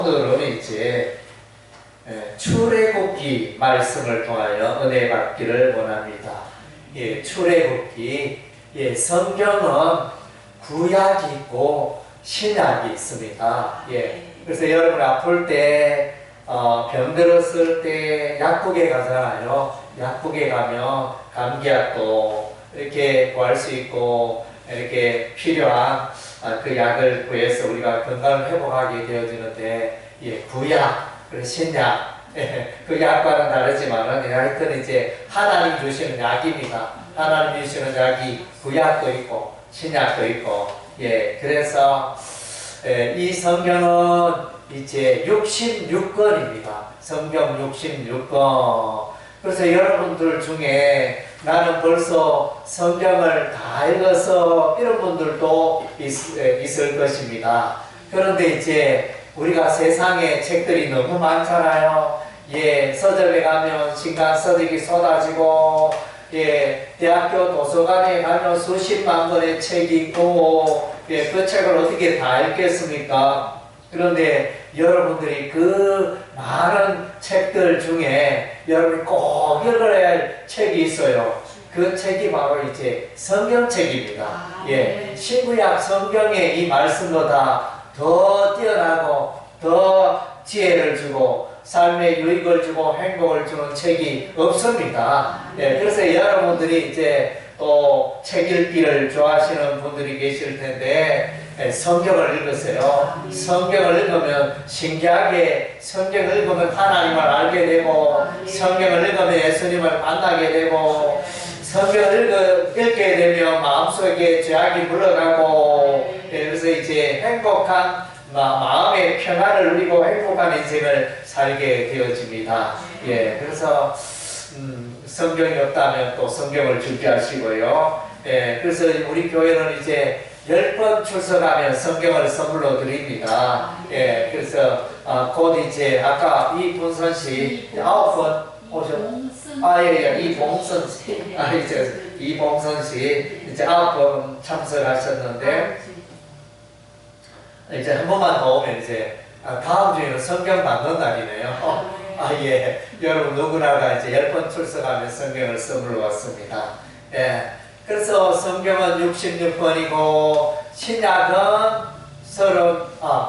오늘은 이제 출애굽기 말씀을 통하여 은혜 받기를 원합니다. 출애굽기, 성경은 구약이 있고 신약이 있습니다. 그래서 여러분 아플 때, 병들었을 때 약국에 가잖아요. 약국에 가면 감기약도 이렇게 구할 수 있고, 이렇게 필요한 그 약을 구해서 우리가 건강을 회복하게 되어지는데, 구약, 그리고 신약, 그 약과는 다르지만은, 하여튼 이제 하나님 주시는 약입니다. 하나님 주시는 약이 구약도 있고, 신약도 있고, 그래서, 이 성경은 이제 66권입니다. 성경 66권. 그래서 여러분들 중에 나는 벌써 성경을 다 읽어서 이런 분들도 있을 것입니다. 그런데 이제 우리가 세상에 책들이 너무 많잖아요. 서점에 가면 신간 서적이 쏟아지고, 대학교 도서관에 가면 수십만 권의 책이 있고, 그 책을 어떻게 다 읽겠습니까? 그런데 여러분들이 그 많은 책들 중에 여러분이 꼭 읽어야 할 책이 있어요. 그 책이 바로 이제 성경책입니다. 신구약 성경의 이 말씀보다 더 뛰어나고 더 지혜를 주고 삶의 유익을 주고 행복을 주는 책이 없습니다. 그래서 여러분들이 이제 또 책 읽기를 좋아하시는 분들이 계실 텐데, 성경을 읽으세요. 성경을 읽으면 신기하게, 성경을 읽으면 하나님을 알게 되고, 성경을 읽으면 예수님을 만나게 되고, 성경을 읽게 되면 마음속에 죄악이 물러가고, 그래서 이제 행복한 마음의 평안을 누리고 행복한 인생을 살게 되어집니다. 그래서 성경이 없다면 또 성경을 준비하시고요. 그래서 우리 교회는 이제 10번 출석하면 성경을 선물로 드립니다. 그래서 곧 이제 아까 이분선 씨 9번 오셨. 이봉선 씨. 이제 이봉선 씨 이제 9번 참석하셨는데, 이제 한 번만 더 오면 이제 다음 주에는 성경 받는 날이네요. 여러분 누구나가 이제 10번 출석하면 성경을 선물로 왔습니다. 그래서 성경은 66권이고 신약은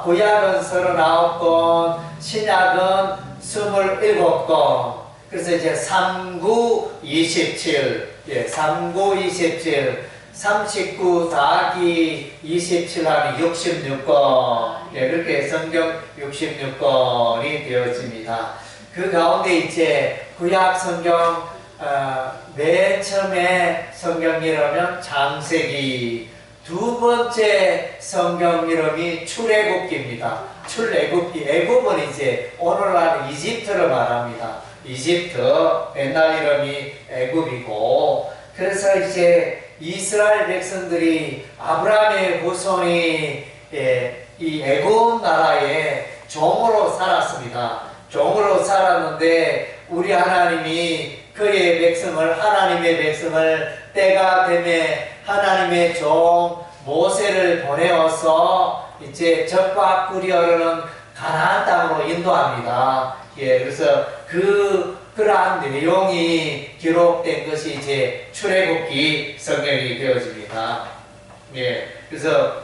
구약은 39권, 신약은 27권. 그래서 이제 39, 27, 39, 27, 39 더하기 27 하면 66권. 그렇게 성경 66권이 되어집니다. 그 가운데 이제 구약 성경, 맨 처음에 성경 이름은 창세기, 두 번째 성경 이름이 출애굽기입니다. 출애굽기, 애굽은 이제 오늘날 이집트를 말합니다. 이집트, 옛날 이름이 애굽이고, 그래서 이제 이스라엘 백성들이 아브라함의 후손이 이 애굽 나라에 종으로 살았습니다. 종으로 살았는데 우리 하나님이 그의 백성을, 하나님의 백성을 때가 되매 하나님의 종 모세를 보내어서 이제 젖과 꿀이 흐르는 가나안 땅으로 인도합니다. 그래서 그러한 내용이 기록된 것이 이제 출애굽기 성경이 되어집니다. 그래서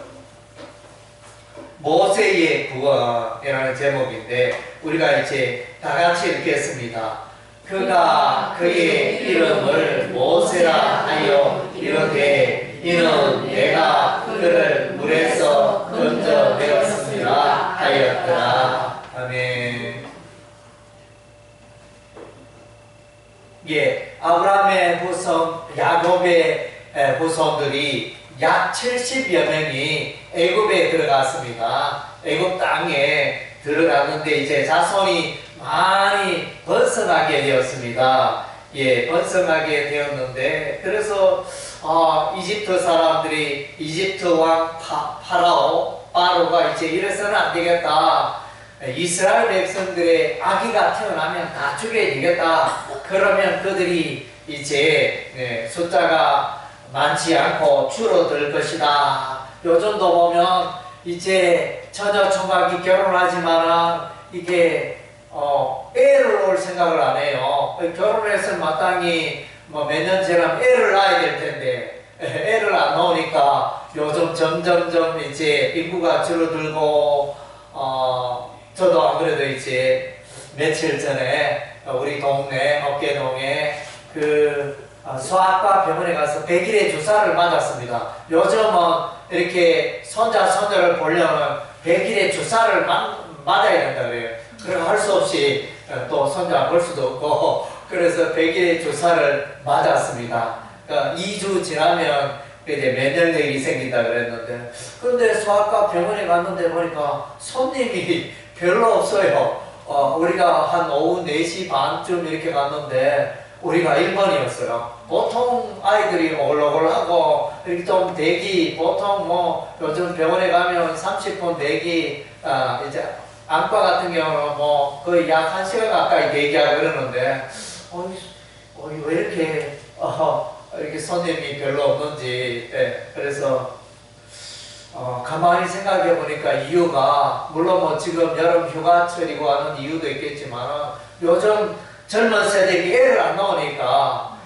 모세의 구원이라는 제목인데 우리가 이제 다 같이 읽겠습니다. 그가 그의 이름을 모세라 하여 이르되 이는 내가 그를 물에서 건져내었습니다 하였더라. 아멘. 아브라함의 후손, 야곱의 후손들이 약 70여 명이 애굽에 들어갔습니다. 애굽 땅에 들어갔는데 이제 자손이 많이 번성하게 되었습니다. 번성하게 되었는데, 그래서 이집트 사람들이 이집트 왕 파라오가 이제 이래서는 안 되겠다. 이스라엘 백성들의 아기가 태어나면 다 죽여야 되겠다. 그러면 그들이 이제 숫자가 많지 않고 줄어들 것이다. 요즘도 보면 이제 처녀 총각이 결혼하지만은 이게 애를 낳을 생각을 안 해요. 결혼해서 마땅히 뭐 몇 년 지나면 애를 낳아야 될 텐데 애를 안 낳으니까 요즘 점점점 이제 인구가 줄어들고 저도 안 그래도 이제 며칠 전에 우리 동네 어깨동에 소아과 병원에 가서 100일의 주사를 맞았습니다. 요즘은 이렇게 손자 손녀를 보려면 100일의 주사를 맞아야 된다 그래요. 그럼 할 수 없이 또 손자 볼 수도 없고 그래서 100일의 주사를 맞았습니다. 그러니까 2주 지나면 이제 면역력이 생긴다 그랬는데 근데 소아과 병원에 갔는데 보니까 손님이 별로 없어요. 우리가 한 오후 4시 반쯤 이렇게 갔는데 우리가 1번이었어요. 보통 아이들이 오글오글하고 이렇게 좀 대기 보통 뭐 요즘 병원에 가면 30분 대기 이제 안과 같은 경우는 뭐 거의 약 1시간 가까이 대기하고 그러는데 왜 이렇게 이렇게 손님이 별로 없는지 그래서 가만히 생각해 보니까 이유가 물론 뭐 지금 여름 휴가철이고 하는 이유도 있겠지만 요즘 젊은 세대가 애를 안 낳으니까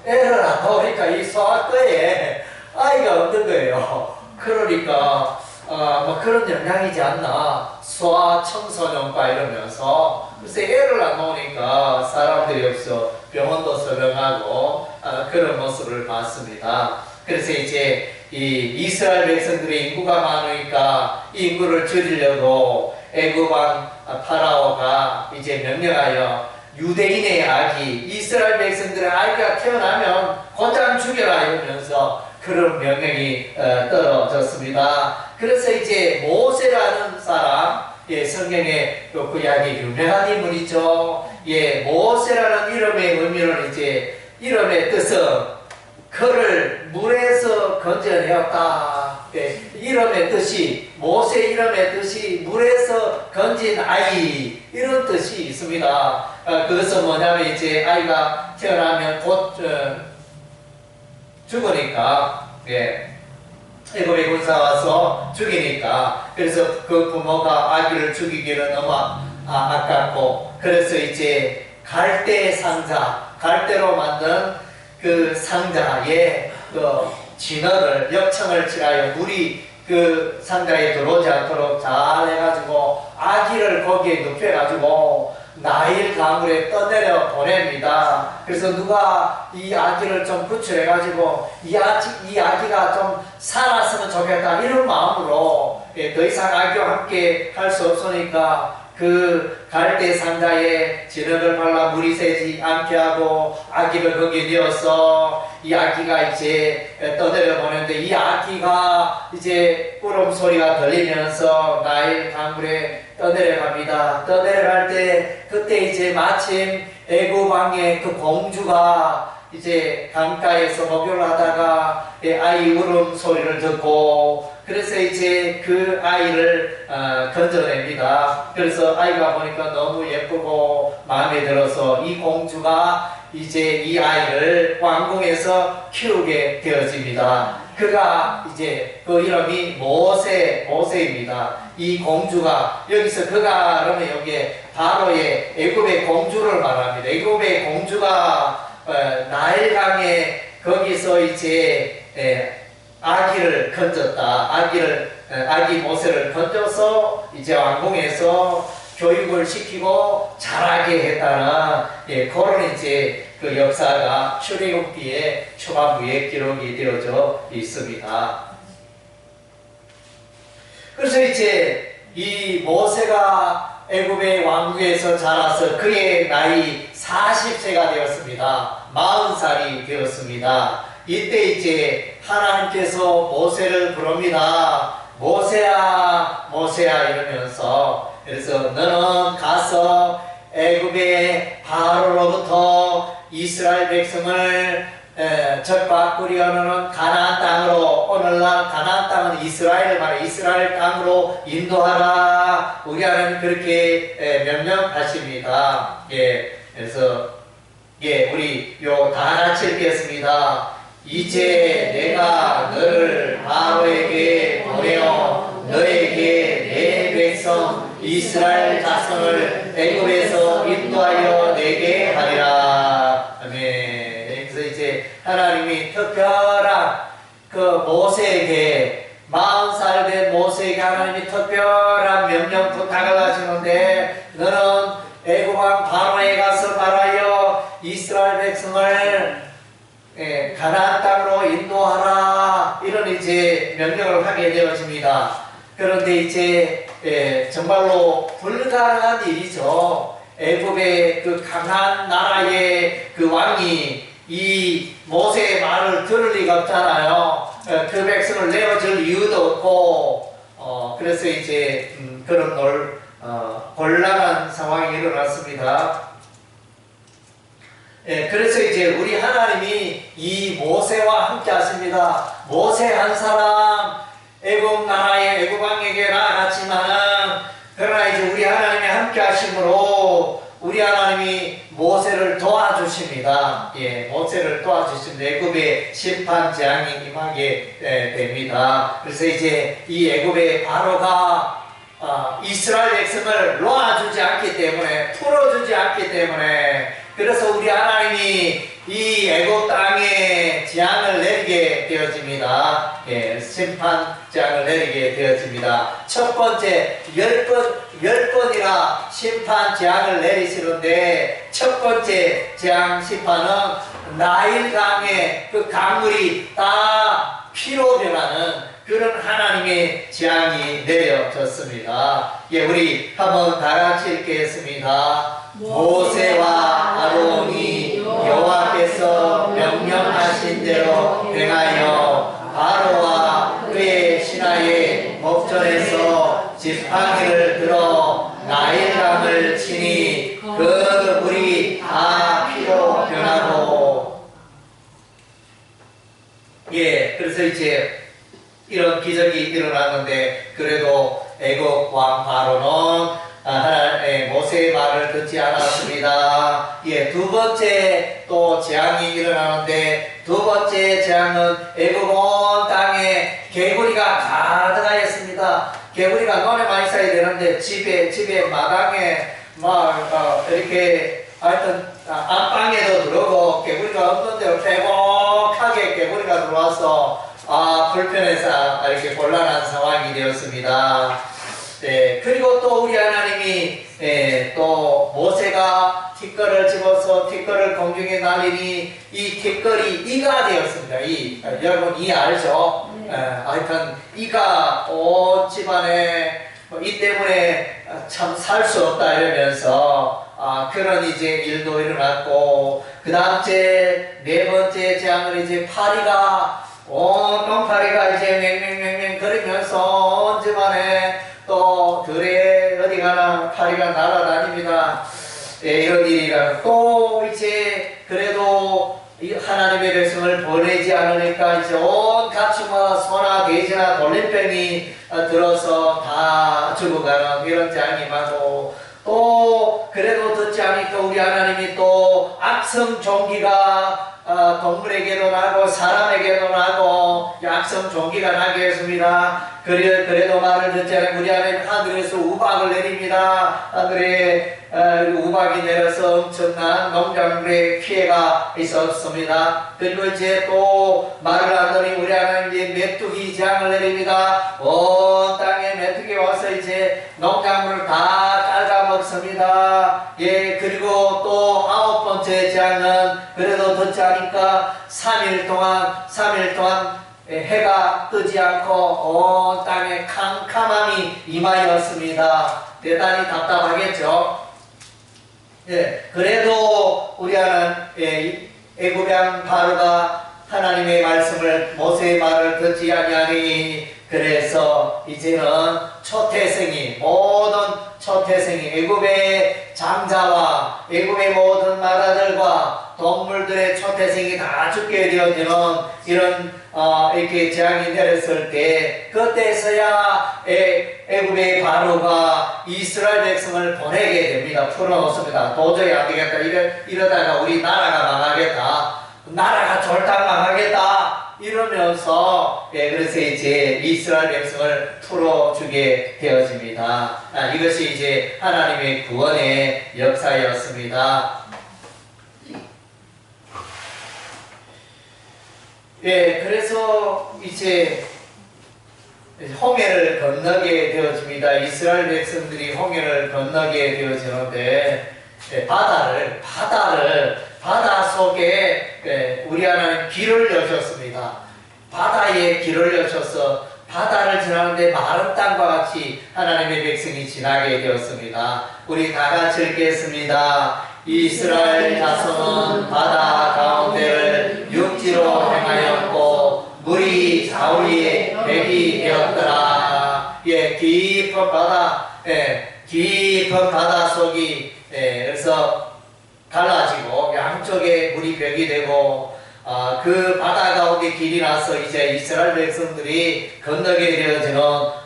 이 소아과에 아이가 없는 거예요. 그러니까 뭐 그런 영향이지 않나 소아청소년과 이러면서 글쎄 애를 안 낳으니까 사람들이 없어 병원도 서명하고 그런 모습을 봤습니다. 그래서 이제 이 이스라엘 백성들의 인구가 많으니까 이 인구를 줄이려고 애굽왕 파라오가 이제 명령하여 유대인의 아기, 이스라엘 백성들의 아이가 태어나면 곧장 죽여라 이러면서 그런 명령이 떨어졌습니다. 그래서 이제 모세라는 사람, 성경에 그 이야기 유명한 인물이죠. 모세라는 이름의 의미는 이제 이름의 뜻은 그를 물에서 건져내었다. 이름의 뜻이 모세 이름의 뜻이 물에서 건진 아이 이런 뜻이 있습니다. 그것은 뭐냐면 이제 아이가 태어나면 곧 죽으니까 애굽의 군사 와서 죽이니까 그래서 그 부모가 아기를 죽이기는 너무 아깝고 그래서 이제 갈대 상자 갈대로 만든 그 상자에 진흙을 역청을 칠하여 물이 그 상자에 들어오지 않도록 잘 해가지고 아기를 거기에 눕혀가지고 나일 강물에 떠내려 보냅니다. 그래서 누가 이 아기를 좀 구출해가지고 이 아기가 좀 살았으면 좋겠다 이런 마음으로 더 이상 아기와 함께 할 수 없으니까 그 갈대 상자에 진흙을 발라 물이 새지 않게 하고 아기를 거기에 넣어서 이 아기가 이제 떠내려 보는데 이 아기가 이제 울음소리가 들리면서 나일 강물에 떠내려갑니다. 떠내려갈 때 그때 이제 마침 애굽 왕의 그 공주가 이제 강가에서 목욕을 하다가 아이 울음소리를 듣고 그래서 이제 그 아이를 건져냅니다. 그래서 아이가 보니까 너무 예쁘고 마음에 들어서 이 공주가 이제 이 아이를 왕궁에서 키우게 되어집니다. 그가 이제 그 이름이 모세입니다. 이 공주가 여기서 그가 그러면 여기에 바로의 애굽의 공주를 말합니다. 애굽의 공주가 나일강에 거기서 이제 아기를 건졌다. 아기 모세를 건져서 이제 왕궁에서 교육을 시키고 자라게 했다는 그런 이제 그 역사가 출애굽기의 초반부에 기록이 되어져 있습니다. 그래서 이제 이 모세가 애굽의 왕궁에서 자라서 그의 나이 40세가 되었습니다. 40살이 되었습니다. 이때 이제 하나님께서 모세를 부릅니다. 모세야 모세야 이러면서 그래서 너는 가서 애굽의 바로로부터 이스라엘 백성을 적바꾸려는 가나안 땅으로 오늘날 가나안 땅은 이스라엘을 말해 이스라엘 땅으로 인도하라. 우리 하나님 그렇게 명령하십니다. 그래서 우리 다 같이 읽겠습니다. 이제 내가 너를 바로에게 보내어 너에게 이스라엘 자손을 애굽에서 인도하여 내게 하리라. 아멘. 그래서 이제 하나님이 특별한 그 모세에게 40살 된 모세에게 하나님이 특별한 명령 부탁을 하시는데 너는 애굽 왕 바로에 가서 말하여 이스라엘 백성을 가나안 땅으로 인도하라 이런 이제 명령을 하게 되어집니다. 그런데 이제 정말로 불가능한 일이죠. 애굽의 그 강한 나라의 그 왕이 이 모세의 말을 들을 리가 없잖아요. 그 백성을 내어줄 이유도 없고 그래서 이제 그런 곤란한 상황이 일어났습니다. 그래서 이제 우리 하나님이 이 모세와 함께 하십니다. 모세 한 사람 애굽 나라의 애굽 왕에게 나아갔지만 그러나 이제 우리 하나님이 함께 하심으로 우리 하나님이 모세를 도와주십니다. 모세를 도와주십니다. 애굽의 심판 재앙이 임하게 됩니다. 그래서 이제 이 애굽의 바로가 이스라엘 백성을 놓아주지 않기 때문에 풀어주지 않기 때문에 그래서 우리 하나님이 이 애굽 땅에 재앙을 내리게 되어집니다. 심판 재앙을 내리게 되어집니다. 첫 번째 10번이나 심판 재앙을 내리시는데 첫 번째 재앙 심판은 나일강의 그 강물이 다 피로 변하는 그런 하나님의 재앙이 내려졌습니다. 우리 한번 다 같이 읽겠습니다. 모세와 아론이 여호와께서 명령하신 대로 행하여 바로와 그의 신하의 목전에서 지팡이를 들어 나일강을 치니 그 물이 다 피로 변하고 그래서 이제 이런 기적이 일어났는데 그래도 애굽 왕 바로는 모세의 말을 듣지 않았습니다. 두 번째 또 재앙이 일어나는데 두 번째 재앙은 애굽 온 땅에 개구리가 가득하였습니다. 개구리가 너네 많이 쌓여야 되는데 집에 마당에 막 이렇게 하여튼 안방에도 들어오고 개구리가 없는 데로 빼곡하게 개구리가 들어와서 불편해서 이렇게 곤란한 상황이 되었습니다. 그리고 또 우리 하나님이 또 모세가 티끌을 집어서 티끌을 공중에 날리니 이 티끌이 이가 되었습니다. 여러분 이 알죠? 하여튼 이가 온 집안에 이 때문에 참 살 수 없다 이러면서 그런 이제 일도 일어났고 그 다음 네 번째 재앙은 이제 파리가 똥파리가 이제 맹맹맹맹 거리면서 온 집안에 또 들에 어디 가나 파리가 날아다닙니다. 이런 일이라 또 이제 그래도 하나님의 백성을 보내지 않으니까 이제 온 가축마다 소나 돼지나 돌림병이 들어서 다 죽어가는 이런 재앙이 임하고 또 그래도 듣지 않으니까 우리 하나님이 또 악성 종기가 동물에게도 나고 사람에게도 나고 악성 종기가 나게 했습니다. 그래도 말을 듣지 않은 우리 하나님 하늘에서 우박을 내립니다. 하늘에 우박이 내려서 엄청난 농작물에 피해가 있었습니다. 그리고 이제 또 말을 안 듣니 우리 하나님 이제 메뚜기 재앙을 내립니다. 온 땅에 메뚜기 와서 이제 농작물을 다 깔아먹습니다. 그리고 또 9번째 재앙은 그래도 듣지 않으니까 3일 동안 해가 뜨지 않고 온 땅에 캄캄함이 임하였습니다. 대단히 답답하겠죠. 그래도 우리 하나님 애굽 왕 바로가 하나님의 말씀을 모세의 말을 듣지 아니하니 그래서 이제는 모든 초태생이 애굽의 장자와 애굽의 모든 나라들과 동물들의 초태생이 다 죽게 되어지는 이런 이렇게 재앙이 내렸을 때 그때서야 애굽의 바로가 이스라엘 백성을 보내게 됩니다. 풀어놓습니다. 도저히 안 되겠다. 이러다가 우리 나라가 망하겠다. 나라가 졸딱 망하겠다. 이러면서 그래서 이제 이스라엘 백성을 풀어주게 되어집니다. 이것이 이제 하나님의 구원의 역사였습니다. 그래서 이제 홍해를 건너게 되어집니다. 이스라엘 백성들이 홍해를 건너게 되어지는데 바다 속에 우리 하나님 길을 여셨습니다. 바다에 길을 여셔서 바다를 지나는데 마른 땅과 같이 하나님의 백성이 지나게 되었습니다. 우리 다 같이 읽겠습니다. 이스라엘 자손은 바다 가운데를 육지로 행하였고 물이 좌우에 맥이 되었더라. 깊은 바다 속이 그래서 갈라지고 양쪽에 물이 벽이 되고 그 바다 가운데 길이 나서 이제 이스라엘 백성들이 건너게 되어지는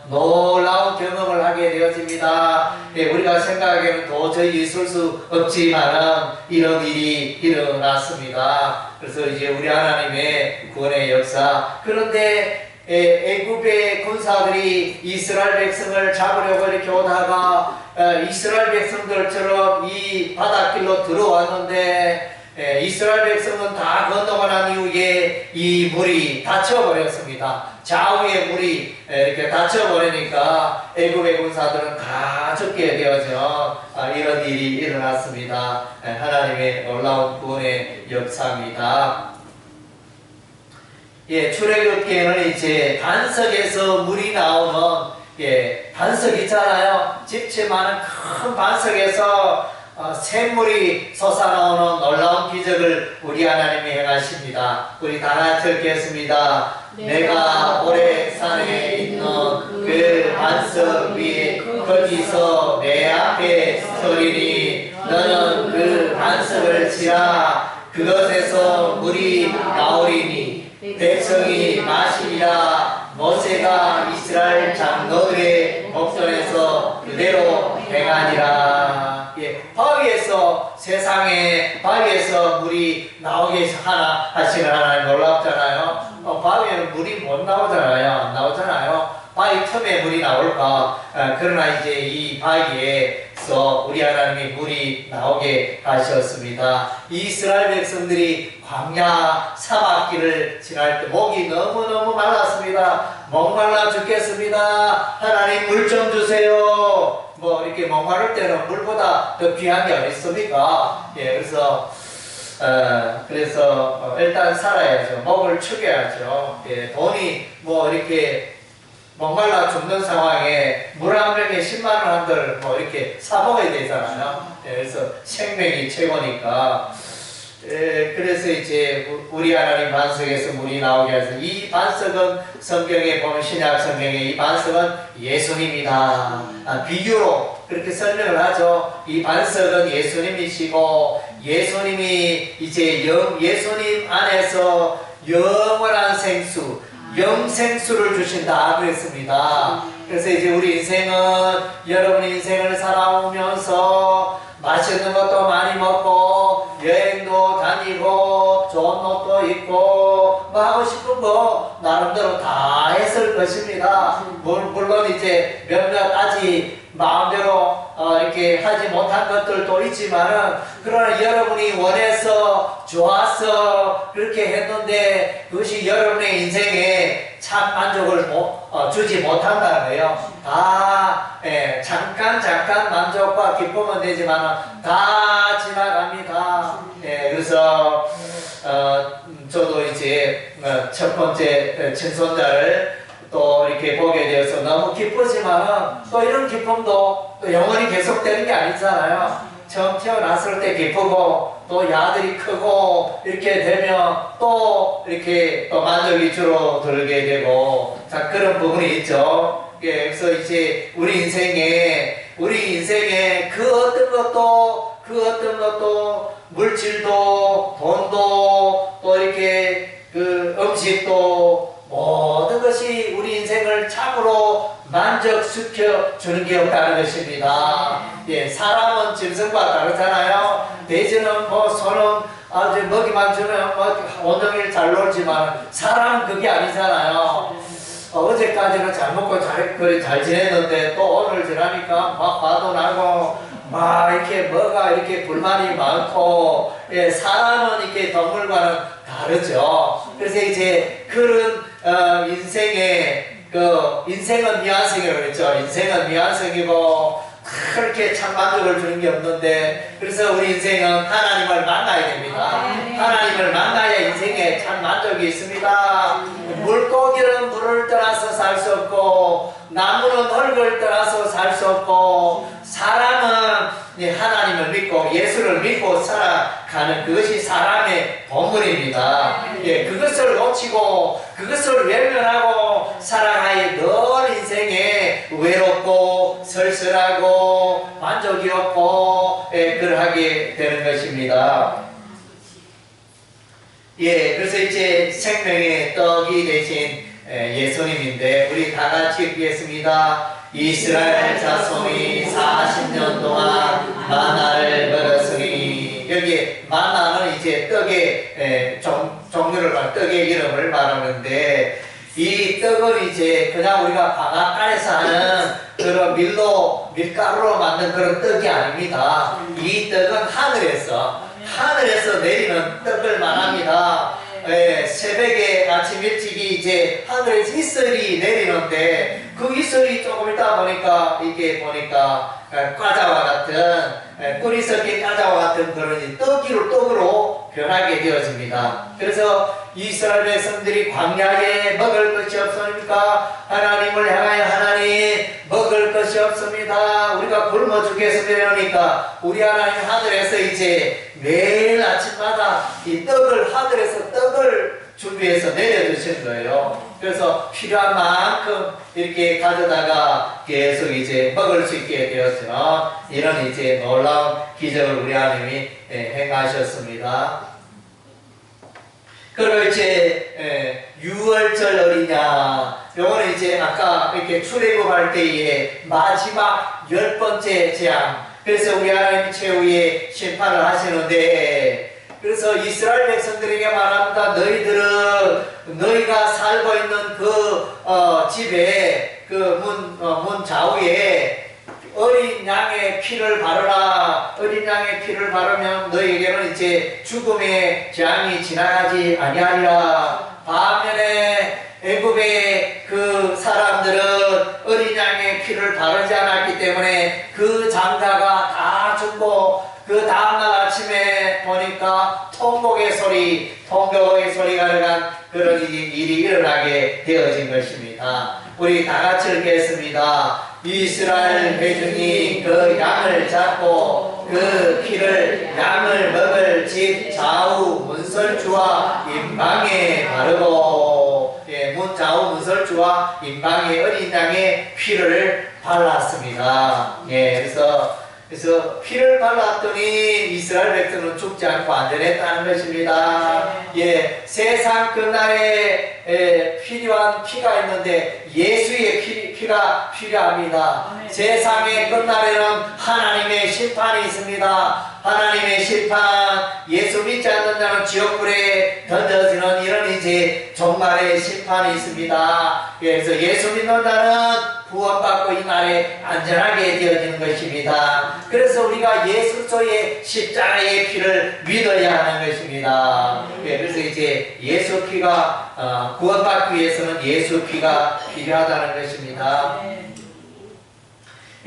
놀라운 경험을 하게 되어집니다. 우리가 생각하기에는 도저히 있을 수 없지만은 이런 일이 일어났습니다. 그래서 이제 우리 하나님의 구원의 역사. 그런데 애굽의 군사들이 이스라엘 백성을 잡으려고 이렇게 오다가 이스라엘 백성들처럼 이 바닷길로 들어왔는데 이스라엘 백성은 다 건너고 난 이후에 이 물이 닫혀버렸습니다. 좌우의 물이 이렇게 닫혀버리니까 애굽의 군사들은 다 죽게 되어져 이런 일이 일어났습니다. 하나님의 놀라운 구원의 역사입니다. 출애굽기에는 이제 반석에서 물이 나오는 반석 있잖아요. 집채 많은 큰 반석에서 샘물이 솟아나오는 놀라운 기적을 우리 하나님이 행하십니다. 우리 다 같이 읽겠습니다. 내가 오레산에 있는 그 반석 위에 거기서 내 앞에 서리니 너는 그 반석을 치라. 그것에서 물이 나오리니 백성이 마시리라. 모세가 이스라엘 장로들의 목전에서 그대로 행하니라. 세상에 바위에서 물이 나오게 하시는 하나님 놀랍잖아요. 바위에는 물이 못 나오잖아요. 안 나오잖아요. 바위 틈에 물이 나올까? 그러나 이제 이 바위에서 우리 하나님이 물이 나오게 하셨습니다. 이스라엘 백성들이 광야 사막길을 지날 때 목이 너무너무 말랐습니다. 목말라 죽겠습니다. 하나님 물 좀 주세요. 이렇게 목마를 때는 물보다 더 귀한 게 어디 있습니까? 그래서 일단 살아야죠. 목을 축여야죠. 돈이 이렇게 목말라 죽는 상황에 물 한 병에 10만 원 한들 이렇게 사 먹어야 되잖아요. 그래서 생명이 최고니까. 그래서 이제 우리 하나님 반석에서 물이 나오게 해서 이 반석은 성경에 보면 신약 성경에 이 반석은 예수님이다. 비유로 그렇게 설명을 하죠. 이 반석은 예수님이시고 예수님이 이제 예수님 안에서 영원한 생수 영생수를 주신다 그랬습니다. 그래서 이제 우리 인생은 여러분 인생을 살아오면서 맛있는 것도 많이 먹고 여행도 다니고 좋은 옷도 입고 하고 싶은 거 나름대로 다 했을 것입니다. 물론 이제 몇몇 아직 마음대로 이렇게 하지 못한 것들도 있지만은 그러나 여러분이 원해서 좋아서 그렇게 했는데 그것이 여러분의 인생에 참 만족을 주지 못한다는 거예요. 다 잠깐 만족과 기쁨은 되지만 다 지나갑니다. 그래서 저도 이제 첫 번째 친손자를 또 이렇게 보게 되어서 너무 기쁘지만은 또 이런 기쁨도 또 영원히 계속되는 게 아니잖아요. 처음 태어났을 때 기쁘고 또 야들이 크고 이렇게 되면 또 이렇게 또 만족이 줄어들게 되고 자 그런 부분이 있죠. 그래서 이제 우리 인생에 그 어떤 것도 물질도 돈도 또 이렇게 그 음식도 모든 것이 우리 인생을 참으로 만족시켜 주는 게 없다는 것입니다. 예, 사람은 짐승과 다르잖아요. 돼지는 뭐 소는 아주 먹이만 주면 뭐 온종일 잘 놀지만 사람은 그게 아니잖아요. 어제까지는 잘 먹고 잘 지냈는데 또 오늘 지나니까 막 화도 나고 막 이렇게 뭐가 이렇게 불만이 많고, 예, 사람은 이렇게 동물과는 다르죠. 그래서 이제 그런 인생은 미완성이라고 그랬죠. 인생은 미완성이고 그렇게 참 만족을 주는 게 없는데, 그래서 우리 인생은 하나님을 만나야 됩니다. 하나님을 만나야 인생에 참 만족이 있습니다. 물고기는 물을 떠나서 살 수 없고 나무는 흙을 떠나서 살 수 없고, 사람은 하나님을 믿고 예수를 믿고 살아가는 그것이 사람의 본분입니다. 예, 그것을 놓치고 그것을 외면하고 살아가야 늘 인생에 외롭고 쓸쓸하고 만족이 없고, 예, 그러하게 되는 것입니다. 예, 그래서 이제 생명의 떡이 되신 예수님인데 우리 다 같이 읽겠습니다. 이스라엘 자손이 40년 동안 마나를 먹었으니, 여기 마나는 이제 떡의 종류를 떡의 이름을 말하는데, 이 떡은 이제 그냥 우리가 방앗간에서 하는 그런 밀가루로 만든 그런 떡이 아닙니다. 이 떡은 하늘에서 내리는 떡을 말합니다. 예, 새벽에 아침 일찍이 이제 하늘에서 이슬이 내리는데, 그 이슬이 조금 있다 보니까 이게 보니까 과자와 같은 꿀이 섞인 과자와 같은 그런 떡으로 변하게 되어집니다. 그래서 이스라엘 백성들이 광야에 먹을 것이 없습니까? 하나님을 향하여 하나님 먹을 것이 없습니다. 우리가 굶어 죽겠습니다. 그러니까 우리 하나님 하늘에서 이제 매일 아침마다 이 하늘에서 떡을 준비해서 내려주신 거예요. 그래서 필요한 만큼 이렇게 가져다가 계속 이제 먹을 수 있게 되었으면, 이런 이제 놀라운 기적을 우리 하나님이 행하셨습니다. 그리고 이제 유월절 어리냐, 요거는 이제 아까 이렇게 출애굽할 때의 마지막 10번째 재앙. 그래서 우리 하나님이 최후의 심판을 하시는데, 그래서 이스라엘 백성들에게 말합니다. 너희가 살고 있는 그 집에 그 문 좌우에 어린 양의 피를 바르라. 어린 양의 피를 바르면 너희에게는 이제 죽음의 재앙이 지나가지 아니하리라. 반면에 애굽의 그 사람들은 어린 양의 피를 바르지 않았기 때문에 그 장가가 다 죽고, 그 다음날 아침에 보니까 통곡의 소리가 나간 그런 일이 일어나게 되어진 것입니다. 우리 다 같이 읽겠습니다. 이스라엘 회중이 그 양을 잡고 그 피를 양을 먹을 집 좌우 문설주와 임방에 바르고, 예, 문 좌우 문설주와 임방에 어린 양의 피를 발랐습니다. 예, 그래서 피를 발랐더니 이스라엘 백성은 죽지 않고 안전했다는 것입니다. 예, 세상 끝날에 필요한 피가 있는데 예수의 피가 필요합니다. 세상의 끝날에는 하나님의 심판이 있습니다. 하나님의 심판, 예수 믿지 않는 자는 지옥불에 던져지는 이런 이제 종말의 심판이 있습니다. 그래서 예수 믿는 자는 구원받고 이 날에 안전하게 되어지는 것입니다. 그래서 우리가 예수 그리스도의 십자가의 피를 믿어야 하는 것입니다. 그래서 이제 예수 피가 구원받기 위해서는 예수 피가 필요하다는 것입니다.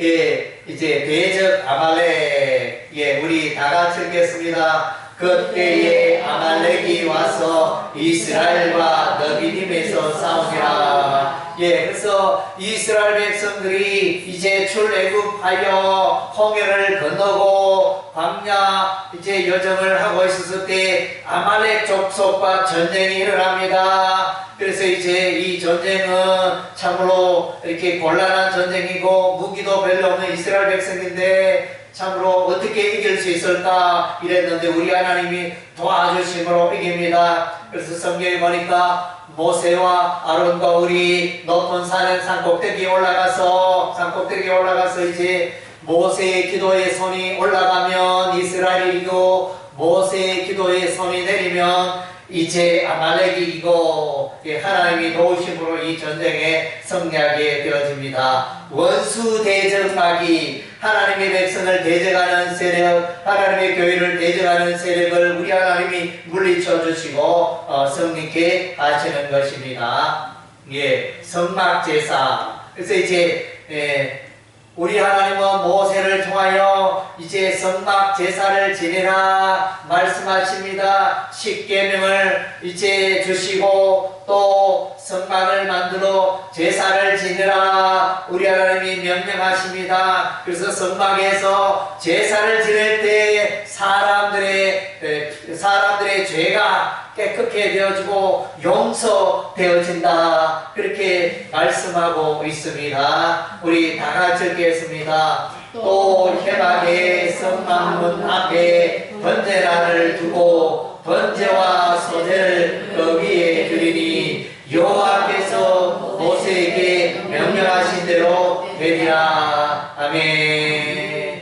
예, 이제 대적 아말렉, 예, 우리 다 같이 읽겠습니다. 그때에 아말렉이 와서 이스라엘과 너비딤에서 싸우니라. 예, 그래서 이스라엘 백성들이 이제 출애굽하여 홍해를 건너고 광야 이제 여정을 하고 있었을 때 아말렉 족속과 전쟁이 일어납니다. 그래서 이제 이 전쟁은 참으로 이렇게 곤란한 전쟁이고 무기도 별로 없는 이스라엘 백성인데 참으로 어떻게 이길 수 있을까 이랬는데 우리 하나님이 도와주심으로 이깁니다. 그래서 성경에 보니까 모세와 아론과 우리 높은 산 꼭대기에 올라가서 이제 모세의 기도의 손이 올라가면 이스라엘이 이기고 모세의 기도의 손이 내리면 이제 아말렉이 이기고 하나님이 도우심으로 이 전쟁에 승리하게 되어집니다. 원수 대적마귀, 하나님의 백성을 대적하는 세력, 하나님의 교회를 대적하는 세력을 우리 하나님이 물리쳐 주시고 승리케 하시는 것입니다. 성막 제사. 그래서 이제 우리 하나님은 모세를 통하여 이제 성막 제사를 지내라 말씀하십니다. 십계명을 이제 주시고 또 성막을 만들어 제사를 지내라 우리 하나님이 명령하십니다. 그래서 성막에서 제사를 지낼 때 사람들의 죄가 깨끗게 되어지고 용서되어진다, 그렇게 말씀하고 있습니다. 우리 다 같이 읽겠습니다. 또 회막의 성막문 앞에 번제라를 두고 번제와 소제를 그 위에 드리니 여호와께서 모세에게 명령하신 대로 되리라. 아멘.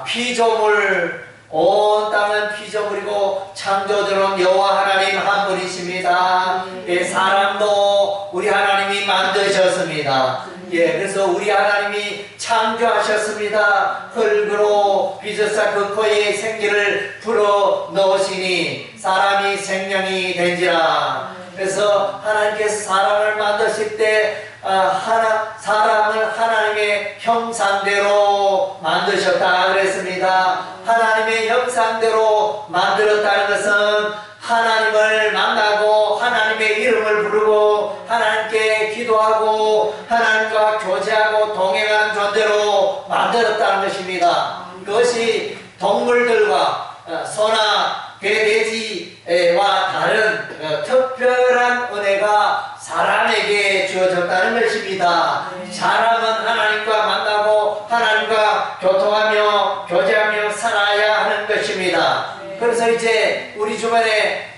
피조물, 온 땅은 피조물이고 창조주는 여호와 하나님 한 분이십니다. 사람도 우리 하나님이 만드셨습니다. 그래서 우리 하나님이 창조하셨습니다. 흙으로 빚으사 그 코에 생기를 불어 넣으시니 사람이 생명이 된지라. 그래서 하나님께서 사람을 만드실 때 사람을 하나님의 형상대로 만드셨다 그랬습니다. 하나님의 형상대로 만들었다는 것은 하나님을 만나고 하나님의 이름을 부르고 하나님께 기도하고 하나님과 교제하고 동행하는 존재로 만들었다는 것입니다. 그것이 동물들과 소나 개, 돼지와 다른 특별한 은혜가 사람에게 주어졌다는 것입니다. 사람은 하나님과 만나고 하나님과 교통하며 교제하며 살아야 하는 것입니다. 그래서 이제 우리 주변에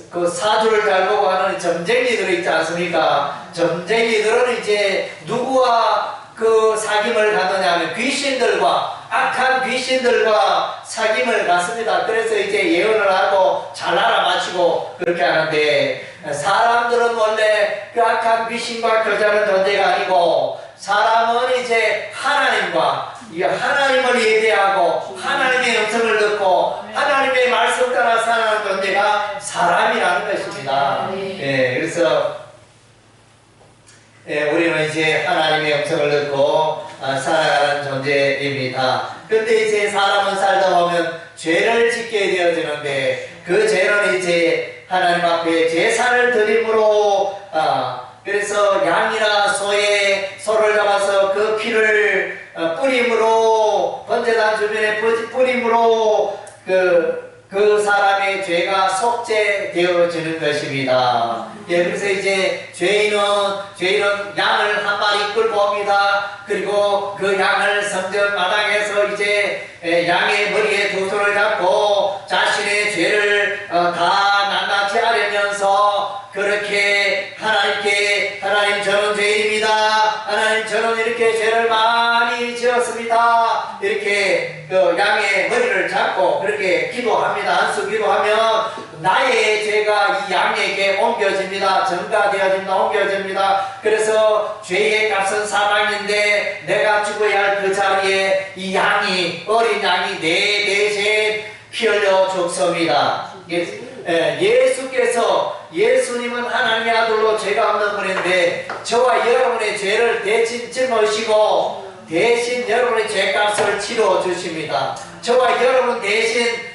그 사주를 잘 보고 하는 점쟁이들 있지 않습니까? 점쟁이들은 이제 누구와 그 사귐을 갖느냐 하면 귀신들과, 악한 귀신들과 사귐을 갖습니다. 그래서 이제 예언을 하고 잘 알아맞히고 그렇게 하는데, 사람들은 원래 그 악한 귀신과 교제하는 존재가 아니고, 사람은 이제 하나님을 예배하고 하나님의 음성을 듣고 하나님의 말씀 따라 살아가는 존재가 사람이라는 것입니다. 그래서 우리는 이제 하나님의 음성을 듣고 살아가는 존재입니다. 근데 이제 사람은 살다 보면 죄를 짓게 되어지는데, 그 죄는 이제 하나님 앞에 제사를 드림으로, 그래서 양이나 소를 잡아서 그 피를 뿌림으로, 번제단 주변에 뿌림으로 그 사람의 죄가 속죄되어지는 것입니다. 그래서 이제 죄인은 양을 한 마리 끌고 옵니다. 그리고 그 양을 성전 마당에서 이제 양의 머리에 두 손을 잡고 자신의 죄를 다 낱낱이 아뢰면서 그렇게 하나님께, 하나님 저는 죄인입니다. 하나님 저는 이렇게 죄를 많이 지었습니다. 이렇게 그 양의 머리를 잡고 그렇게 기도합니다. 안수 기도하면 나의 죄가 이 양에게 옮겨집니다. 전가되어집니다. 옮겨집니다. 그래서 죄의 값은 사망인데 내가 죽어야 할 그 자리에 이 어린 양이 내 대신 피 흘려 죽습니다. 예수님은 하나님의 아들로 죄가 없는 분인데 저와 여러분의 죄를 대신 짊어지시고 대신 여러분의 죄값을 치러 주십니다. 저와 여러분 대신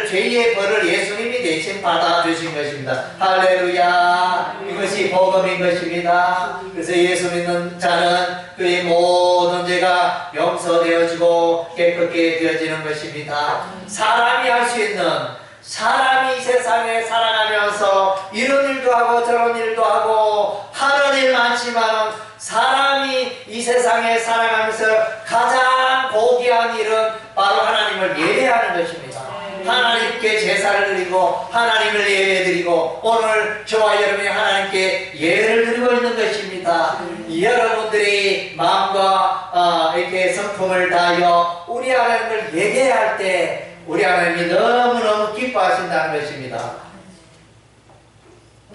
죄의 벌을 예수님이 대신 받아주신 것입니다. 할렐루야. 이것이 복음인 것입니다. 그래서 예수 믿는 자는 그의 모든 죄가 용서되어지고 깨끗게 되어지는 것입니다. 사람이 할 수 있는, 사람이 이 세상에 살아가면서 이런 일도 하고 저런 일도 하고 하는 일 많지만, 사람이 이 세상에 살아가면서 가장 고귀한 일은 바로 하나님을 예배하는 것입니다. 하나님께 제사를 드리고 하나님을 예배드리고 오늘 저와 여러분이 하나님께 예를 드리고 있는 것입니다. 여러분들이 마음과 이렇게 성품을 다하여 우리 하나님을 예배할 때 우리 하나님이 너무너무 기뻐하신다는 것입니다.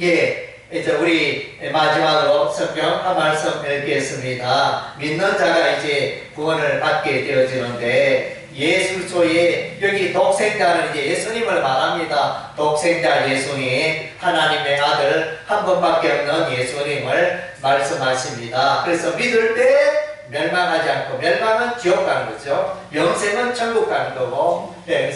예, 이제 우리 마지막으로 성경 한 말씀 읽겠습니다. 믿는 자가 이제 구원을 받게 되어지는데 예수 그리스도의 여기 독생자는 이제 예수님을 말합니다. 독생자 예수님, 하나님의 아들 한 번밖에 없는 예수님을 말씀하십니다. 그래서 믿을 때 멸망하지 않고, 멸망은 지옥 가는 거죠. 영생은 천국 가는 거고. 네,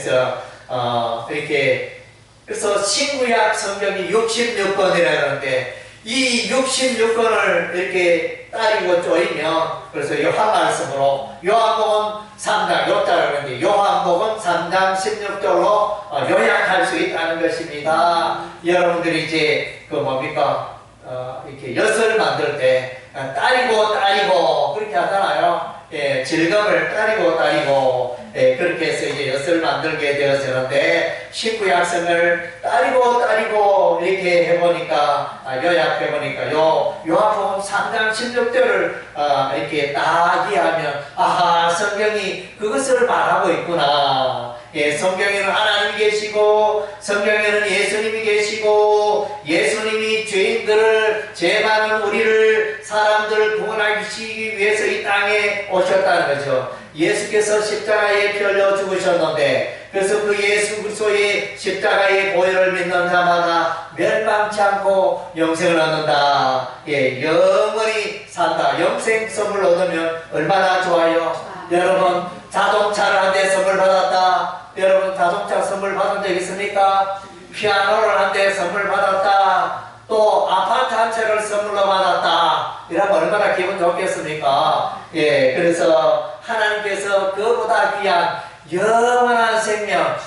그래서 신구약 성경이 66권이라는데 이 66권을 이렇게 따리고 쪼이면, 그래서 요한 말씀으로 요한복음 3장 요자라고 하는데 요한복음 3장 16절로 요약할 수 있다는 것입니다. 여러분들이 이제 이렇게 엿을 만들 때 따리고 그렇게 하잖아요. 예, 질감을 따리고 그렇게 해서 이제 엿을 만들게 되어지는데 신구약성을 따리고 이렇게 해보니까 요약해보니까 요한복음 3장 16절을 이렇게 딱 이해하면 아하, 성경이 그것을 말하고 있구나. 예, 성경에는 하나님이 계시고 성경에는 예수님이 계시고 예수님이 죄인들을, 죄 많은 우리를, 사람들을 구원하시기 위해서 이 땅에 오셨다는 거죠. 예수께서 십자가에 피 흘려 죽으셨는데, 그래서 그 예수 그리스도의 십자가의 보혈을 믿는 자마다 멸망치 않고 영생을 얻는다. 예, 영원히 산다. 영생 선물 얻으면 얼마나 좋아요. 여러분, 자동차를 한 대 선물 받았다. 여러분, 자동차 선물 받은 적 있습니까? 피아노를 한 대 선물 받았다. 또 아파트 한 채를 선물로 받았다. 이러면 얼마나 기분 좋겠습니까? 예, 그래서 하나님께서 그보다 귀한 영원한 생명,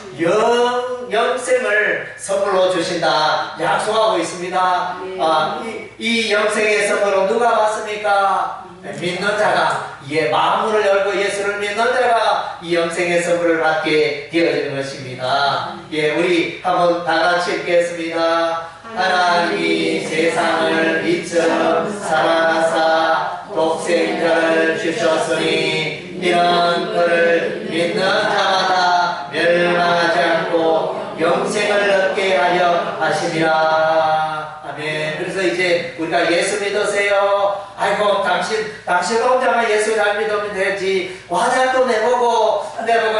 영생을 선물로 주신다 약속하고 있습니다. 이 영생의 선물로 누가 받습니까? 믿는 자가, 마음문을 열고 예수를 믿는 자가 이 영생의 선물을 받게 되어지는 것입니다. 예, 우리 한번 다 같이 읽겠습니다. 하나님이 세상을 이처럼 사랑하사 독생자를 주셨으니 이는 그를 믿는 자마다 멸망하지 않고 영생을 얻게 하려 하심이라. 아멘. 그래서 이제 우리가 예수 믿으세요. 아이고, 당신 혼자만 예수 잘 믿으면 되지. 와, 자꾸 내보고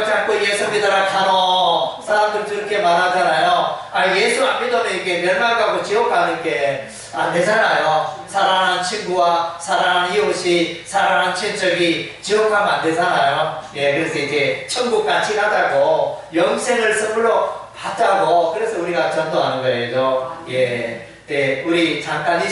자꾸 예수 믿으라 카노. 사람들 저렇게 말하잖아요. 예수 안 믿으면 이렇게 멸망 가고 지옥 가는 게 안 되잖아요. 사랑하는 친구와 사랑하는 이웃이, 사랑하는 친척이 지옥 가면 안 되잖아요. 예, 그래서 이제 천국 같이 가자고, 영생을 선물로 받자고, 그래서 우리가 전도하는 거예요. 예, 네, 우리 잠깐 이